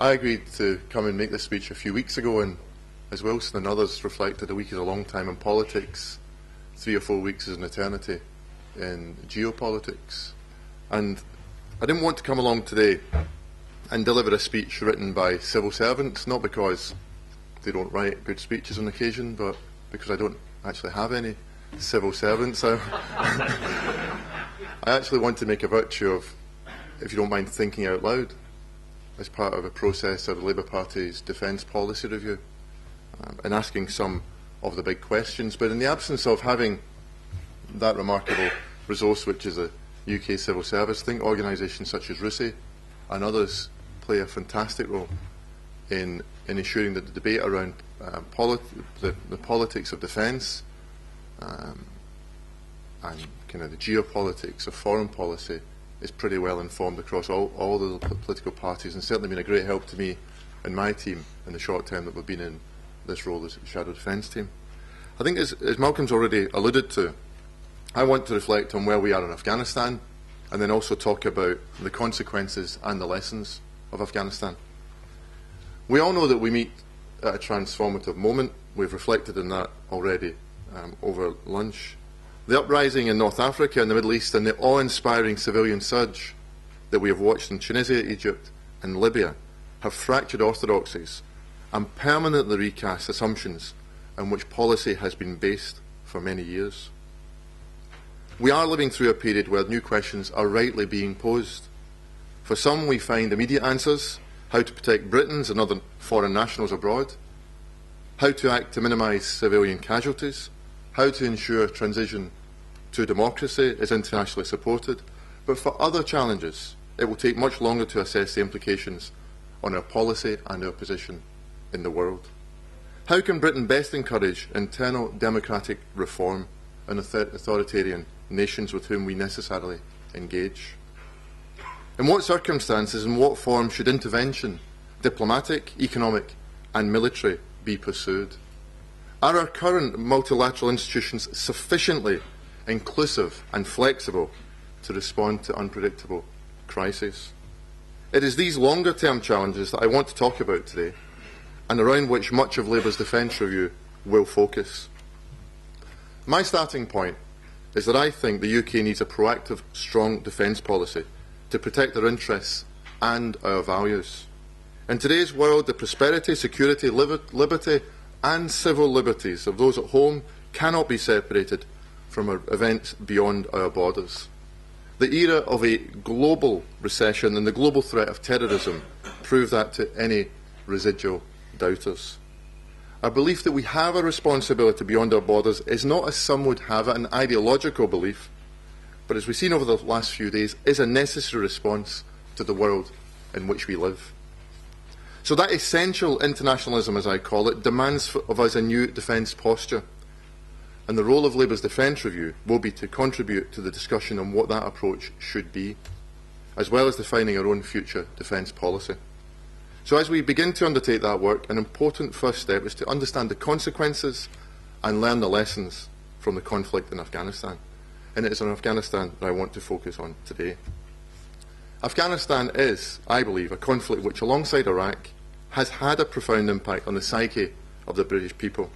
I agreed to come and make this speech a few weeks ago, and as Wilson and others reflected, a week is a long time in politics, 3 or 4 weeks is an eternity in geopolitics. And I didn't want to come along today and deliver a speech written by civil servants, not because they don't write good speeches on occasion, but because I don't actually have any civil servants. I actually want to make a virtue of, if you don't mind thinking out loud, as part of a process of the Labour Party's defence policy review, and asking some of the big questions. But in the absence of having that remarkable resource, which is a UK civil service, I think organisations such as RUSI and others play a fantastic role in ensuring that the debate around the politics of defence and kind of the geopolitics of foreign policy is pretty well informed across all the political parties, and certainly been a great help to me and my team in the short term that we've been in this role as Shadow Defence Team. I think, as Malcolm's already alluded to, I want to reflect on where we are in Afghanistan, and then also talk about the consequences and the lessons of Afghanistan. We all know that we meet at a transformative moment. We've reflected on that already over lunch. The uprising in North Africa and the Middle East and the awe-inspiring civilian surge that we have watched in Tunisia, Egypt and Libya have fractured orthodoxies and permanently recast assumptions on which policy has been based for many years. We are living through a period where new questions are rightly being posed. For some, we find immediate answers: how to protect Britons and other foreign nationals abroad, how to act to minimise civilian casualties, how to ensure transition to democracy is internationally supported. But for other challenges, it will take much longer to assess the implications on our policy and our position in the world. How can Britain best encourage internal democratic reform in authoritarian nations with whom we necessarily engage? In what circumstances and what form should intervention, diplomatic, economic and military, be pursued? Are our current multilateral institutions sufficiently inclusive and flexible to respond to unpredictable crises? It is these longer-term challenges that I want to talk about today, and around which much of Labour's Defence Review will focus. My starting point is that I think the UK needs a proactive, strong defence policy to protect our interests and our values. In today's world, the prosperity, security, liberty and civil liberties of those at home cannot be separated from our events beyond our borders. The era of a global recession and the global threat of terrorism prove that to any residual doubters. Our belief that we have a responsibility beyond our borders is not, as some would have it, an ideological belief, but as we've seen over the last few days, is a necessary response to the world in which we live. So that essential internationalism, as I call it, demands of us a new defence posture. And the role of Labour's Defence Review will be to contribute to the discussion on what that approach should be, as well as defining our own future defence policy. So as we begin to undertake that work, an important first step is to understand the consequences and learn the lessons from the conflict in Afghanistan. And it is on Afghanistan that I want to focus on today. Afghanistan is, I believe, a conflict which, alongside Iraq, has had a profound impact on the psyche of the British people,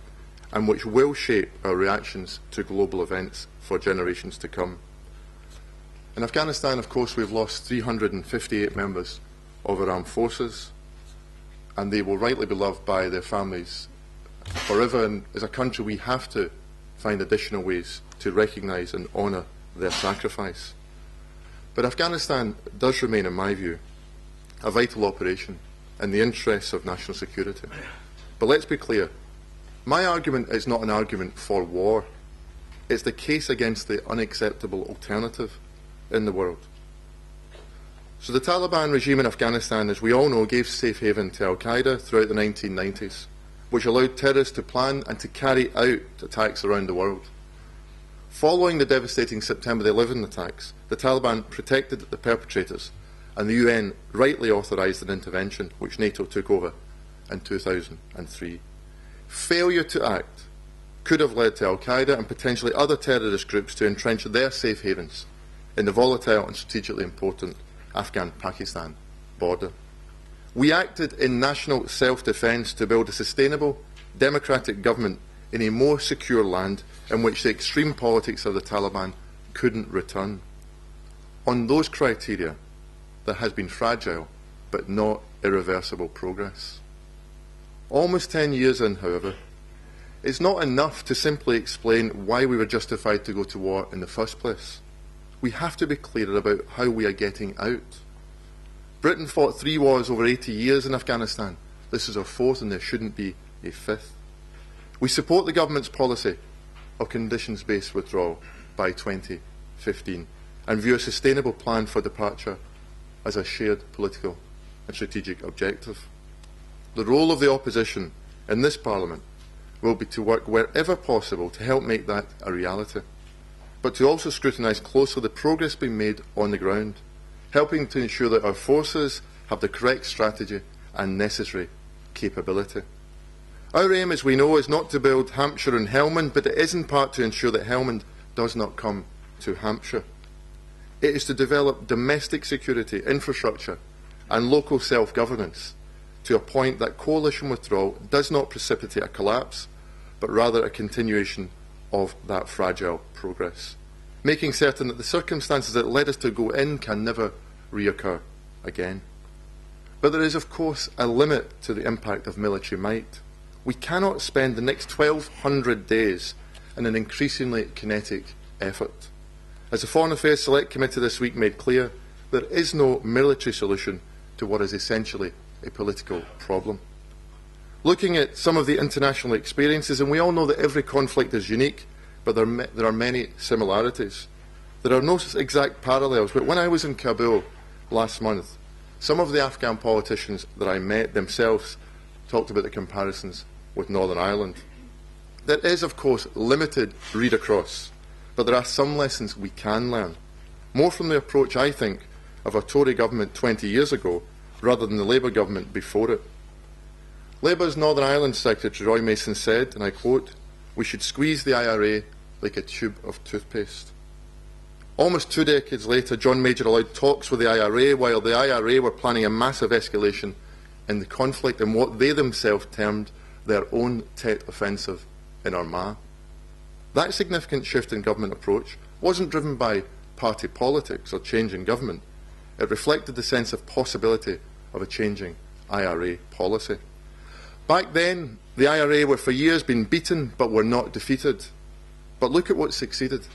and which will shape our reactions to global events for generations to come. In Afghanistan, of course, we've lost 358 members of our armed forces, and they will rightly be loved by their families forever, and as a country we have to find additional ways to recognise and honour their sacrifice. But Afghanistan does remain, in my view, a vital operation in the interests of national security. But let's be clear, my argument is not an argument for war. It's the case against the unacceptable alternative in the world. So the Taliban regime in Afghanistan, as we all know, gave safe haven to al-Qaeda throughout the 1990s, which allowed terrorists to plan and to carry out attacks around the world. Following the devastating September 11 attacks, the Taliban protected the perpetrators, and the UN rightly authorised an intervention, which NATO took over in 2003. Failure to act could have led to al-Qaeda and potentially other terrorist groups to entrench their safe havens in the volatile and strategically important Afghan-Pakistan border. We acted in national self-defence to build a sustainable, democratic government in a more secure land in which the extreme politics of the Taliban couldn't return. On those criteria, there has been fragile but not irreversible progress. Almost 10 years in, however, it's not enough to simply explain why we were justified to go to war in the first place. We have to be clearer about how we are getting out. Britain fought 3 wars over 80 years in Afghanistan. This is our 4th and there shouldn't be a 5th. We support the government's policy of conditions-based withdrawal by 2015 and view a sustainable plan for departure as a shared political and strategic objective. The role of the opposition in this Parliament will be to work wherever possible to help make that a reality, but to also scrutinise closely the progress being made on the ground, helping to ensure that our forces have the correct strategy and necessary capability. Our aim, as we know, is not to build Hampshire and Helmand, but it is in part to ensure that Helmand does not come to Hampshire. It is to develop domestic security, infrastructure and local self-governance to a point that coalition withdrawal does not precipitate a collapse, but rather a continuation of that fragile progress, making certain that the circumstances that led us to go in can never reoccur again. But there is, of course, a limit to the impact of military might. We cannot spend the next 1,200 days in an increasingly kinetic effort. As the Foreign Affairs Select Committee this week made clear, there is no military solution to what is essentially a political problem. Looking at some of the international experiences, and we all know that every conflict is unique, but there are many similarities. There are no exact parallels, but when I was in Kabul last month, some of the Afghan politicians that I met themselves talked about the comparisons with Northern Ireland. There is, of course, limited read across, but there are some lessons we can learn. More from the approach, I think, of a Tory government 20 years ago, rather than the Labour government before it. Labour's Northern Ireland Secretary Roy Mason said, and I quote, "We should squeeze the IRA like a tube of toothpaste." Almost 2 decades later, John Major allowed talks with the IRA while the IRA were planning a massive escalation in the conflict in what they themselves termed their own Tet offensive in Armagh. That significant shift in government approach wasn't driven by party politics or change in government. It reflected the sense of possibility of a changing IRA policy. Back then, the IRA were for years been beaten but were not defeated. But look at what succeeded.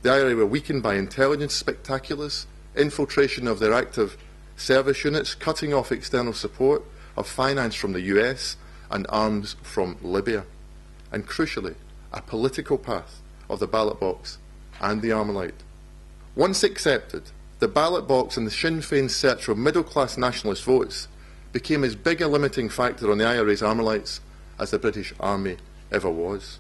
The IRA were weakened by intelligence spectaculars, infiltration of their active service units, cutting off external support of finance from the US and arms from Libya, and crucially, a political path of the ballot box and the Armalite. Once accepted, the ballot box and the Sinn Féin's search for middle-class nationalist votes became as big a limiting factor on the IRA's Armalites as the British Army ever was.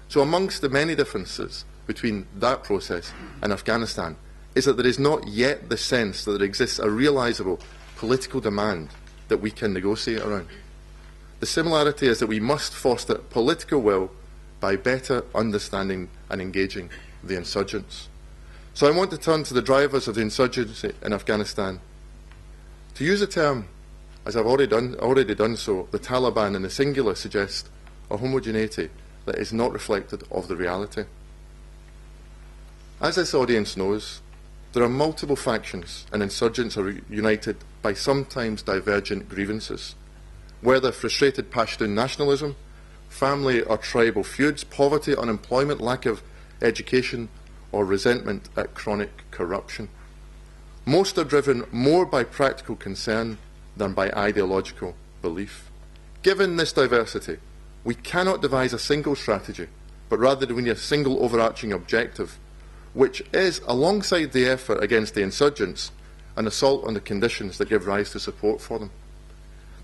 So amongst the many differences between that process and Afghanistan is that there is not yet the sense that there exists a realisable political demand that we can negotiate around. The similarity is that we must foster political will by better understanding and engaging the insurgents. So I want to turn to the drivers of the insurgency in Afghanistan. To use a term, as I've already done so, the Taliban in the singular suggests a homogeneity that is not reflected of the reality. As this audience knows, there are multiple factions and insurgents are united by sometimes divergent grievances, whether frustrated Pashtun nationalism, family or tribal feuds, poverty, unemployment, lack of education, or resentment at chronic corruption. Most are driven more by practical concern than by ideological belief. Given this diversity, we cannot devise a single strategy, but rather we need a single overarching objective, which is, alongside the effort against the insurgents, an assault on the conditions that give rise to support for them.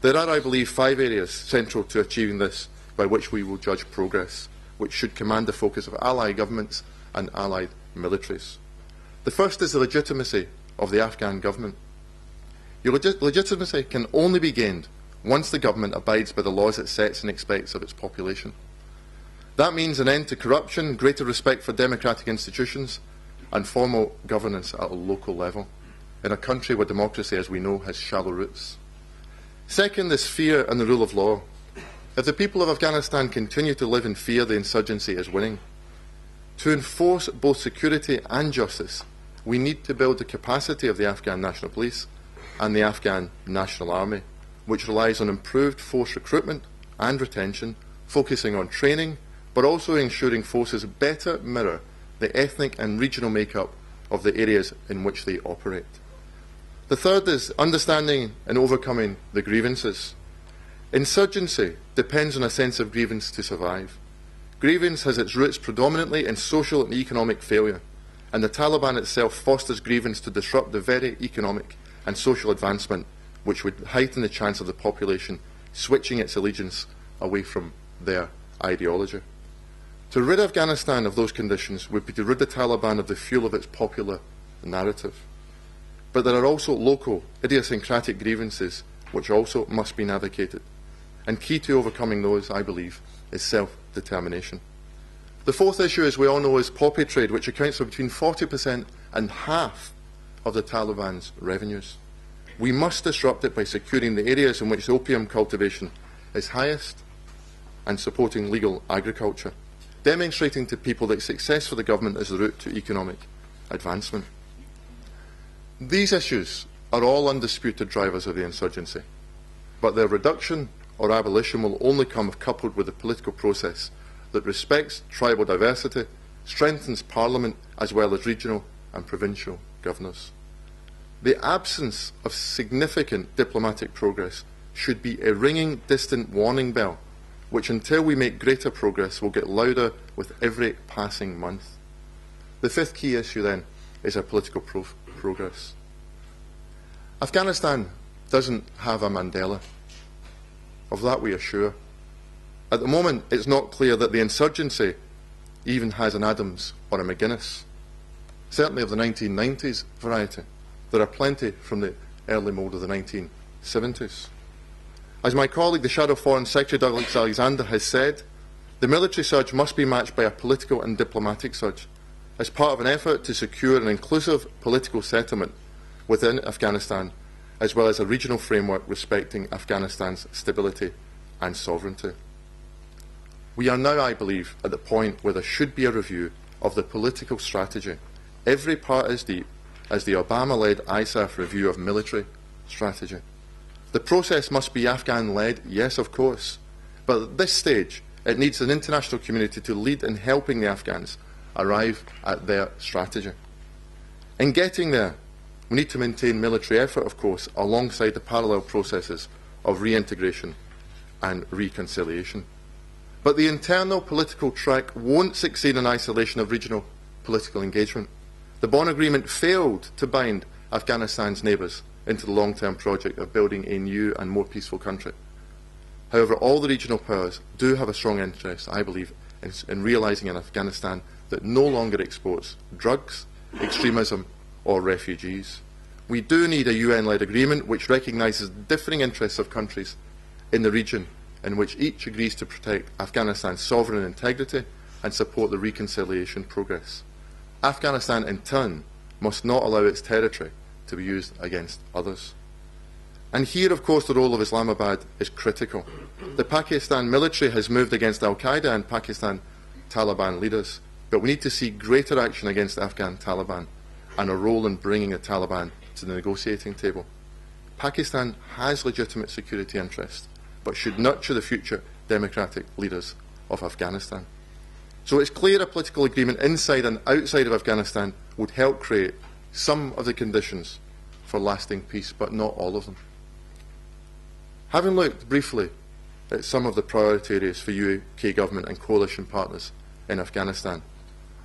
There are, I believe, 5 areas central to achieving this by which we will judge progress, which should command the focus of allied governments and allied militaries. The first is the legitimacy of the Afghan government. Your legitimacy can only be gained once the government abides by the laws it sets and expects of its population. That means an end to corruption, greater respect for democratic institutions, and formal governance at a local level, in a country where democracy, as we know, has shallow roots. Second is fear and the rule of law. If the people of Afghanistan continue to live in fear, the insurgency is winning. To enforce both security and justice, we need to build the capacity of the Afghan National Police and the Afghan National Army, which relies on improved force recruitment and retention, focusing on training, but also ensuring forces better mirror the ethnic and regional makeup of the areas in which they operate. The third is understanding and overcoming the grievances. Insurgency depends on a sense of grievance to survive. Grievance has its roots predominantly in social and economic failure, and the Taliban itself fosters grievance to disrupt the very economic and social advancement which would heighten the chance of the population switching its allegiance away from their ideology. To rid Afghanistan of those conditions would be to rid the Taliban of the fuel of its popular narrative. But there are also local, idiosyncratic grievances which also must be navigated. And key to overcoming those, I believe, is self-determination. The fourth issue, as we all know, is poppy trade, which accounts for between 40% and half of the Taliban's revenues. We must disrupt it by securing the areas in which opium cultivation is highest and supporting legal agriculture, demonstrating to people that success for the government is the route to economic advancement. These issues are all undisputed drivers of the insurgency, but their reduction or abolition will only come if coupled with a political process that respects tribal diversity, strengthens parliament as well as regional and provincial governors. The absence of significant diplomatic progress should be a ringing, distant warning bell, which until we make greater progress will get louder with every passing month. The fifth key issue then is our political progress. Afghanistan doesn't have a Mandela. Of that we are sure. At the moment, it's not clear that the insurgency even has an Adams or a McGuinness. Certainly of the 1990s variety. There are plenty from the early mould of the 1970s. As my colleague, the Shadow Foreign Secretary Douglas Alexander, has said, the military surge must be matched by a political and diplomatic surge, as part of an effort to secure an inclusive political settlement within Afghanistan, as well as a regional framework respecting Afghanistan's stability and sovereignty. We are now, I believe, at the point where there should be a review of the political strategy, every part as deep as the Obama-led ISAF review of military strategy. The process must be Afghan-led, yes, of course, but at this stage it needs an international community to lead in helping the Afghans arrive at their strategy. In getting there, we need to maintain military effort, of course, alongside the parallel processes of reintegration and reconciliation. But the internal political track won't succeed in isolation of regional political engagement. The Bonn Agreement failed to bind Afghanistan's neighbours into the long-term project of building a new and more peaceful country. However, all the regional powers do have a strong interest, I believe, in realising in Afghanistan that no longer exports drugs, extremism or refugees. We do need a UN-led agreement which recognises the differing interests of countries in the region, in which each agrees to protect Afghanistan's sovereign integrity and support the reconciliation progress. Afghanistan, in turn, must not allow its territory to be used against others. And here, of course, the role of Islamabad is critical. The Pakistan military has moved against Al-Qaeda and Pakistan Taliban leaders, but we need to see greater action against Afghan Taliban and a role in bringing the Taliban to the negotiating table. Pakistan has legitimate security interests, but should nurture the future democratic leaders of Afghanistan. So it's clear a political agreement inside and outside of Afghanistan would help create some of the conditions for lasting peace, but not all of them. Having looked briefly at some of the priority areas for UK government and coalition partners in Afghanistan,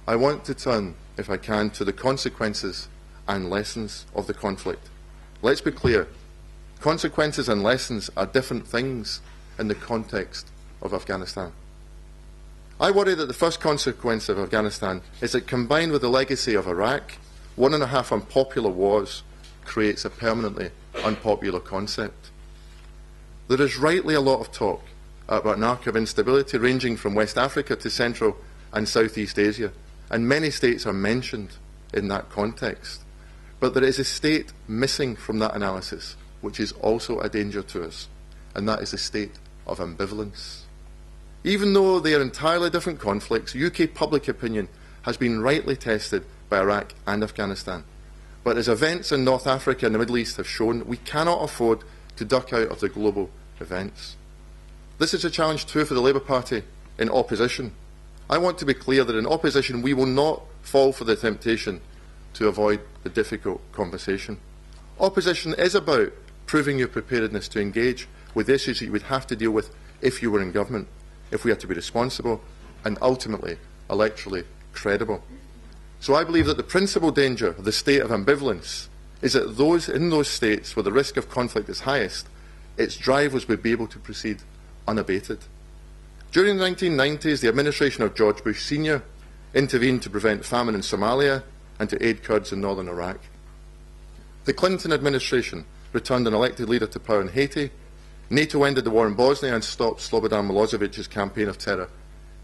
I want to turn, if I can, to the consequences and lessons of the conflict. Let's be clear, consequences and lessons are different things in the context of Afghanistan. I worry that the first consequence of Afghanistan is that, combined with the legacy of Iraq, 1.5 unpopular wars creates a permanently unpopular concept. There is rightly a lot of talk about an arc of instability ranging from West Africa to Central and Southeast Asia, and many states are mentioned in that context. But there is a state missing from that analysis, which is also a danger to us, and that is the state of ambivalence. Even though they are entirely different conflicts, UK public opinion has been rightly tested by Iraq and Afghanistan. But as events in North Africa and the Middle East have shown, we cannot afford to duck out of the global events. This is a challenge too for the Labour Party in opposition. I want to be clear that in opposition we will not fall for the temptation to avoid the difficult conversation. Opposition is about proving your preparedness to engage with issues that you would have to deal with if you were in government, if we had to be responsible and ultimately electorally credible. So I believe that the principal danger of the state of ambivalence is that in those states where the risk of conflict is highest, its drivers would be able to proceed unabated. During the 1990s, the administration of George Bush Sr. intervened to prevent famine in Somalia and to aid Kurds in northern Iraq. The Clinton administration returned an elected leader to power in Haiti. NATO ended the war in Bosnia and stopped Slobodan Milosevic's campaign of terror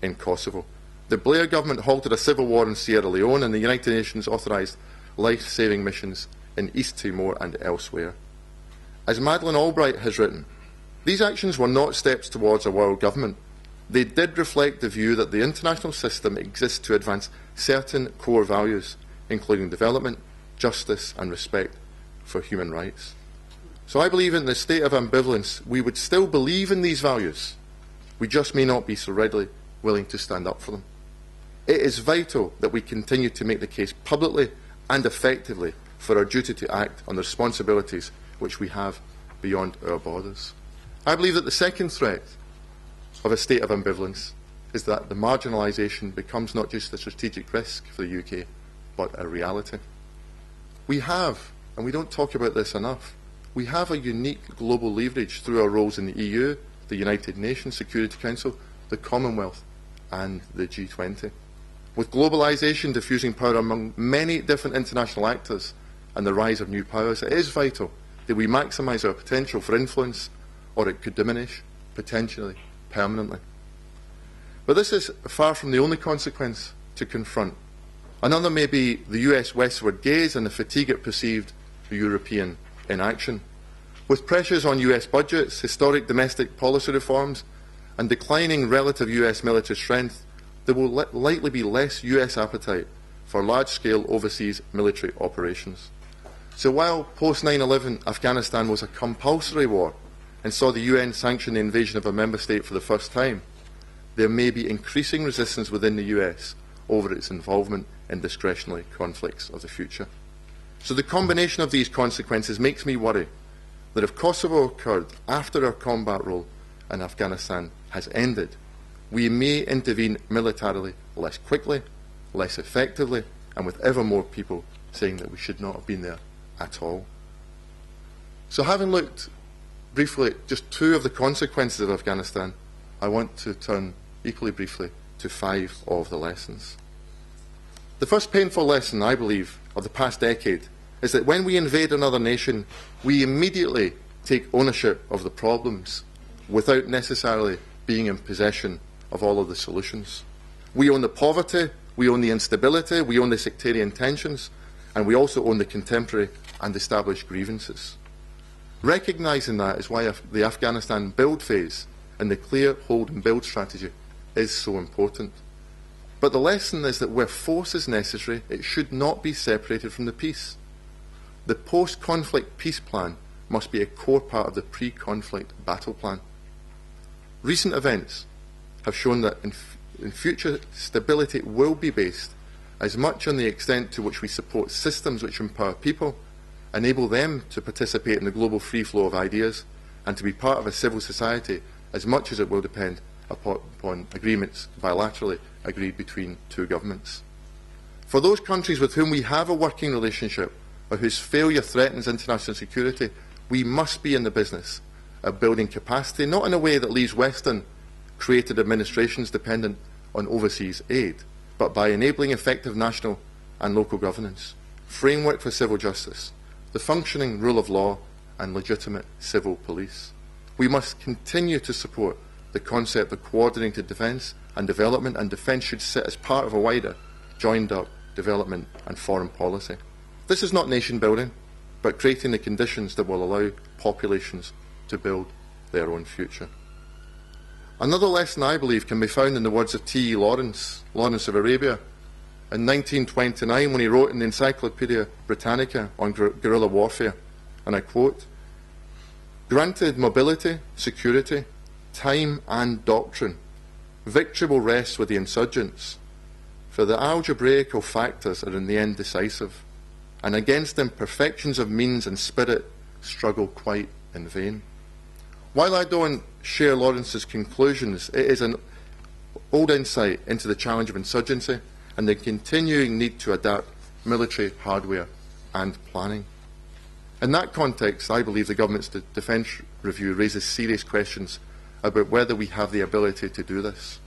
in Kosovo. The Blair government halted a civil war in Sierra Leone, and the United Nations authorised life-saving missions in East Timor and elsewhere. As Madeleine Albright has written, these actions were not steps towards a world government. They did reflect the view that the international system exists to advance certain core values, including development, justice and respect for human rights. So I believe in the state of ambivalence, we would still believe in these values. We just may not be so readily willing to stand up for them. It is vital that we continue to make the case publicly and effectively for our duty to act on the responsibilities which we have beyond our borders. I believe that the second threat of a state of ambivalence is that the marginalisation becomes not just a strategic risk for the UK, but a reality. We have, and we don't talk about this enough, we have a unique global leverage through our roles in the EU, the United Nations Security Council, the Commonwealth and the G20. With globalisation diffusing power among many different international actors and the rise of new powers, it is vital that we maximise our potential for influence, or it could diminish, potentially, permanently. But this is far from the only consequence to confront. Another may be the US westward gaze and the fatigue it perceived European inaction. With pressures on US budgets, historic domestic policy reforms and declining relative US military strength, there will likely be less US appetite for large-scale overseas military operations. So while post-9/11 Afghanistan was a compulsory war and saw the UN sanction the invasion of a member state for the first time, there may be increasing resistance within the US over its involvement in discretionary conflicts of the future. So the combination of these consequences makes me worry that if Kosovo occurred after our combat role in Afghanistan has ended, we may intervene militarily less quickly, less effectively, and with ever more people saying that we should not have been there at all. So having looked briefly at just two of the consequences of Afghanistan, I want to turn equally briefly to 5 of the lessons. The first painful lesson, I believe, of the past decade is that when we invade another nation, we immediately take ownership of the problems without necessarily being in possession of all of the solutions. We own the poverty, we own the instability, we own the sectarian tensions, and we also own the contemporary and established grievances. Recognising that is why the Afghanistan build phase and the clear hold and build strategy is so important. But the lesson is that where force is necessary, it should not be separated from the peace. The post-conflict peace plan must be a core part of the pre-conflict battle plan. Recent events have shown that in future stability will be based as much on the extent to which we support systems which empower people, enable them to participate in the global free flow of ideas, and to be part of a civil society as much as it will depend upon agreements bilaterally agreed between two governments. For those countries with whom we have a working relationship or whose failure threatens international security, we must be in the business of building capacity, not in a way that leaves Western created administrations dependent on overseas aid, but by enabling effective national and local governance, framework for civil justice, the functioning rule of law and legitimate civil police. We must continue to support the concept of coordinated defence and defence should sit as part of a wider, joined-up development and foreign policy. This is not nation building. but creating the conditions that will allow populations to build their own future. Another lesson, I believe, can be found in the words of T. E. Lawrence of Arabia, in 1929, when he wrote in the Encyclopaedia Britannica on guerrilla warfare, and I quote, "Granted mobility, security, time and doctrine, victory will rest with the insurgents, for the algebraical factors are in the end decisive, and against imperfections of means and spirit struggle quite in vain." While I don't share Lawrence's conclusions, it is an old insight into the challenge of insurgency and the continuing need to adapt military hardware and planning. In that context, I believe the government's defence review raises serious questions about whether we have the ability to do this.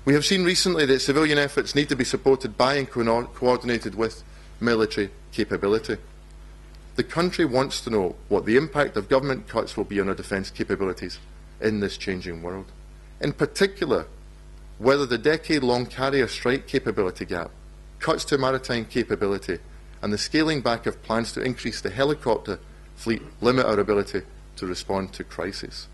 We have seen recently that civilian efforts need to be supported by and coordinated with military capability. The country wants to know what the impact of government cuts will be on our defence capabilities in this changing world. In particular, whether the decade-long carrier strike capability gap, cuts to maritime capability, and the scaling back of plans to increase the helicopter fleet limit our ability to respond to crises.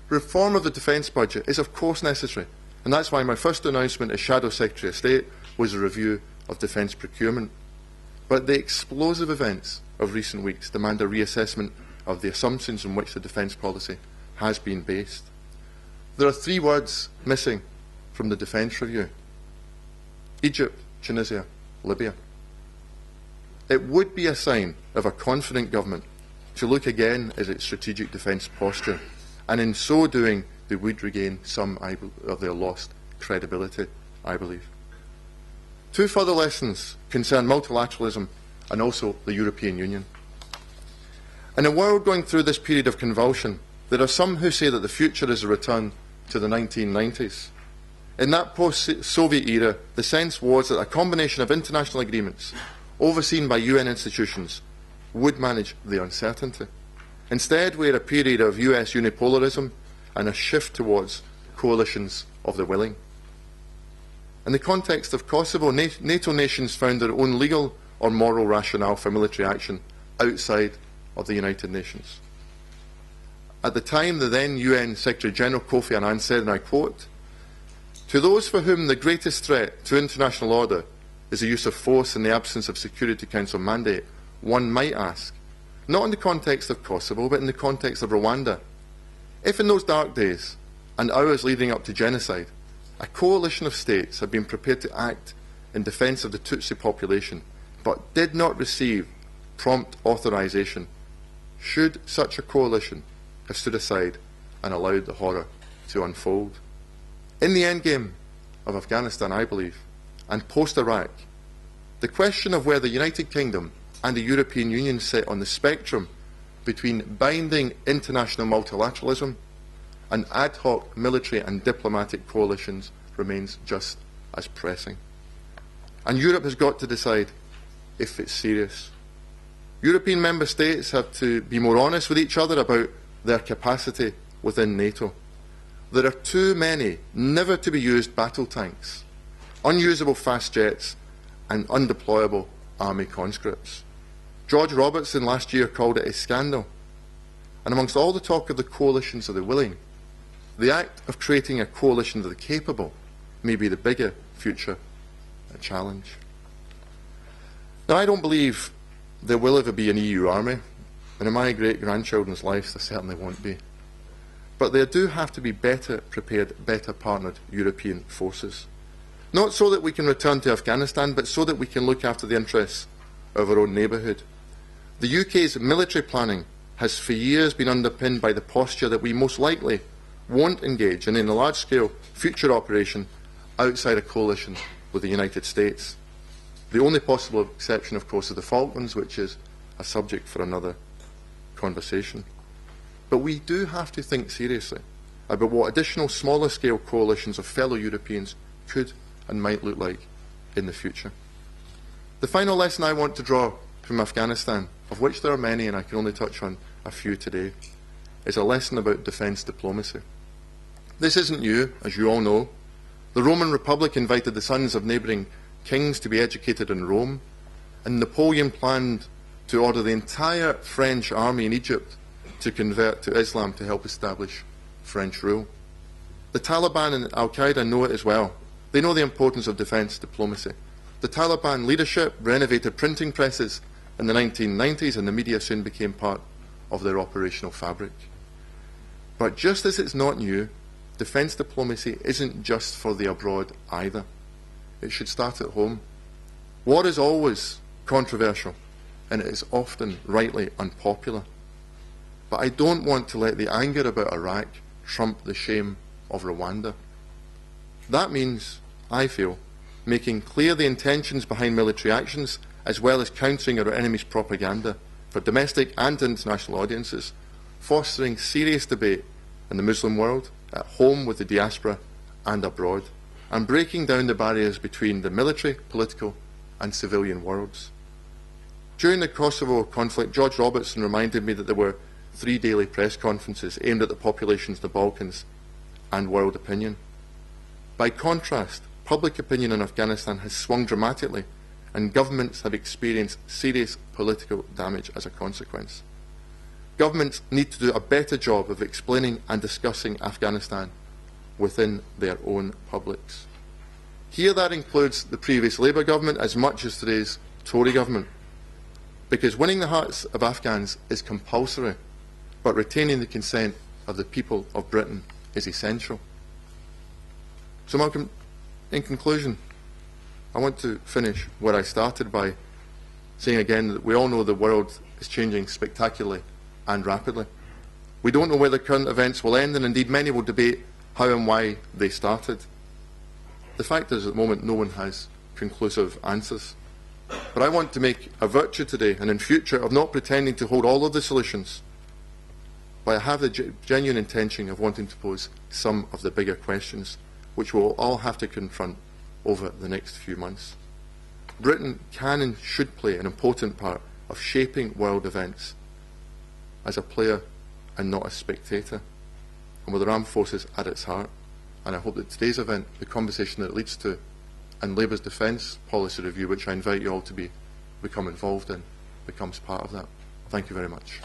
Reform of the defence budget is of course necessary, and that's why my first announcement as Shadow Secretary of State was a review of defence procurement. But the explosive events of recent weeks demand a reassessment of the assumptions on which the defence policy has been based. There are 3 words missing from the defence review: Egypt, Tunisia, Libya. It would be a sign of a confident government to look again at its strategic defence posture, and in so doing they would regain some of their lost credibility, I believe. 2 further lessons concern multilateralism and also the European Union. In a world going through this period of convulsion, there are some who say that the future is a return to the 1990s. In that post-Soviet era, the sense was that a combination of international agreements, overseen by UN institutions, would manage the uncertainty. Instead, we are a period of US unipolarism and a shift towards coalitions of the willing. In the context of Kosovo, NATO nations found their own legal or moral rationale for military action outside of the United Nations. At the time, the then UN Secretary-General Kofi Annan said, and I quote, "To those for whom the greatest threat to international order is the use of force in the absence of Security Council mandate, one might ask, not in the context of Kosovo, but in the context of Rwanda, if in those dark days and hours leading up to genocide, a coalition of states had been prepared to act in defence of the Tutsi population, but did not receive prompt authorisation, should such a coalition have stood aside and allowed the horror to unfold?" In the endgame of Afghanistan, I believe, and post-Iraq, the question of where the United Kingdom and the European Union sit on the spectrum between binding international multilateralism and ad hoc military and diplomatic coalitions remains just as pressing. And Europe has got to decide if it's serious. European member states have to be more honest with each other about their capacity within NATO. There are too many never-to-be-used battle tanks, unusable fast jets, and undeployable army conscripts. George Robertson last year called it a scandal. And amongst all the talk of the coalitions of the willing, the act of creating a coalition of the capable may be the bigger future challenge. Now, I don't believe there will ever be an EU army, and in my great-grandchildren's lives there certainly won't be. But there do have to be better prepared, better partnered European forces. Not so that we can return to Afghanistan, but so that we can look after the interests of our own neighbourhood. The UK's military planning has for years been underpinned by the posture that we most likely won't engage in a large-scale future operation outside a coalition with the United States. The only possible exception, of course, is the Falklands, which is a subject for another conversation. But we do have to think seriously about what additional smaller-scale coalitions of fellow Europeans could and might look like in the future. The final lesson I want to draw from Afghanistan, of which there are many and I can only touch on a few today, is a lesson about defence diplomacy. This isn't new, as you all know. The Roman Republic invited the sons of neighbouring kings to be educated in Rome, and Napoleon planned to order the entire French army in Egypt to convert to Islam to help establish French rule. The Taliban and Al-Qaeda know it as well. They know the importance of defence diplomacy. The Taliban leadership renovated printing presses in the 1990s, and the media soon became part of their operational fabric. But just as it's not new, defence diplomacy isn't just for the abroad either. It should start at home. War is always controversial, and it is often rightly unpopular. But I don't want to let the anger about Iraq trump the shame of Rwanda. That means, I feel, making clear the intentions behind military actions, as well as countering our enemy's propaganda for domestic and international audiences, fostering serious debate in the Muslim world, at home with the diaspora and abroad, and breaking down the barriers between the military, political and civilian worlds. During the Kosovo conflict, George Robertson reminded me that there were 3 daily press conferences aimed at the populations of the Balkans and world opinion. By contrast, public opinion in Afghanistan has swung dramatically, and governments have experienced serious political damage as a consequence. Governments need to do a better job of explaining and discussing Afghanistan within their own publics. Here that includes the previous Labour government as much as today's Tory government, because winning the hearts of Afghans is compulsory, but retaining the consent of the people of Britain is essential. So Malcolm, in conclusion, I want to finish where I started by saying again that we all know the world is changing spectacularly and rapidly. We don't know where the current events will end, and indeed many will debate how and why they started. The fact is, at the moment, no one has conclusive answers. But I want to make a virtue today and in future of not pretending to hold all of the solutions, but I have the genuine intention of wanting to pose some of the bigger questions, which we'll all have to confront over the next few months. Britain can and should play an important part of shaping world events as a player and not a spectator, and with the armed forces at its heart. And I hope that today's event, the conversation that it leads to, and Labour's defence policy review, which I invite you all to become involved in, becomes part of that. Thank you very much.